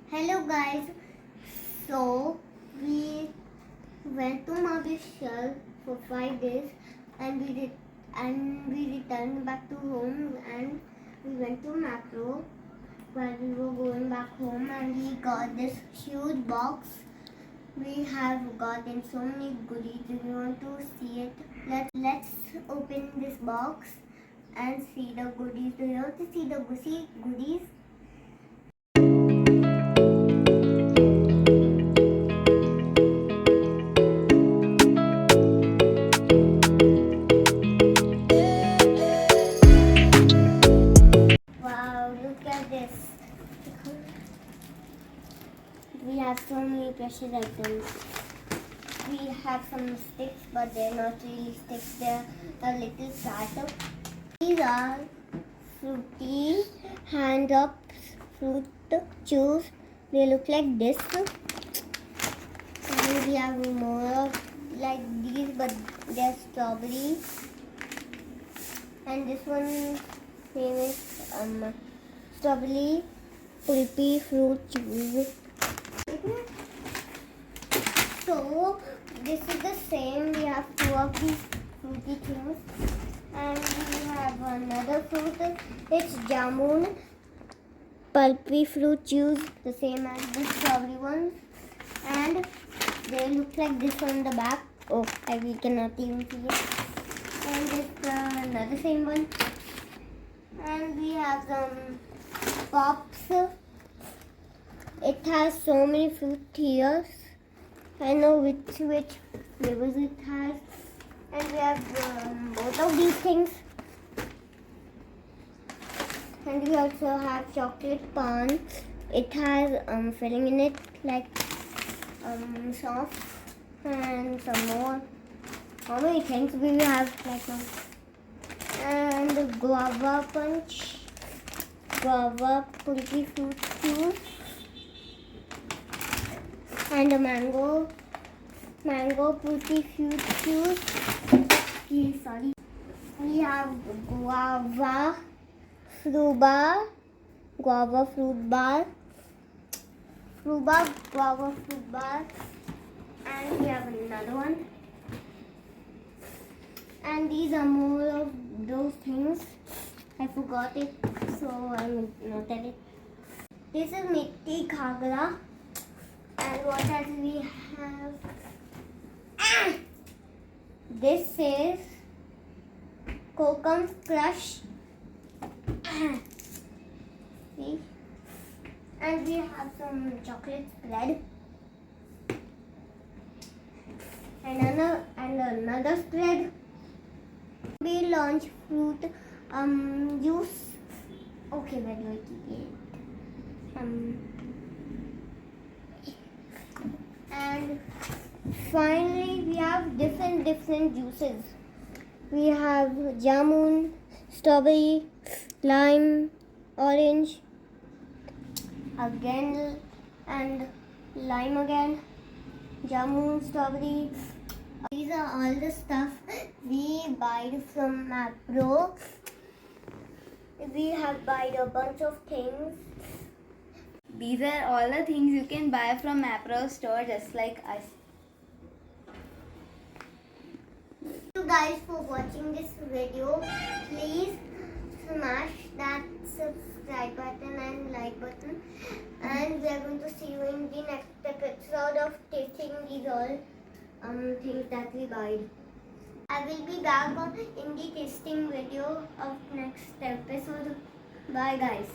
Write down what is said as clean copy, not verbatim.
Hello guys, so we went to Mapro for 5 days and we returned back to home and we went to Mapro while we were going back home and we got this huge box. We have gotten so many goodies. If you want to see it, let's open this box and see the goodies. Do you want to see the goodies? Wow, look at this. We have so many precious items. We have some sticks, but they're not really sticks. They're a little flat. These are fruity hand-up fruit chews. They look like this. And we have more like these, but they're strawberry. And this one famous strawberry pulpy fruit chews. So this is the same. We have two of these fruity things, and we have another fruit. It's jamun pulpy fruit chews, the same as the strawberry ones, and they look like this on the back. Oh, we cannot even see it. And it's another same one. And we have some pops. It has so many fruit tiers. I know which flavors it has. And we have both of these things. And we also have chocolate pan. It has filling in it like soft and some more. How many things we have like and guava punch, guava pulpy fruit juice, and a mango pulpy fruit juice. Okay, sorry. We have guava fruit bar, guava fruit bar, guava fruit bar, and we have another one. And these are more of those things. I forgot it, so I will not tell it. This is Mitti Khagra. And what else we have? This is Kokum Crush. See? And we have some chocolate spread. And another spread. We launch fruit juice. Okay, where do I keep it? And finally we have different juices. We have jamun, strawberry, lime, orange again, and lime again, jamun, strawberry. These are all the stuff we buy from Mapro. We have bought a bunch of things. These are all the things you can buy from Mapro store just like us. Thank you guys for watching this video. Please smash that subscribe button and like button. And we are going to see you in the next episode of tasting these all things that we buy. I will be back in the tasting video of next episode. Bye guys.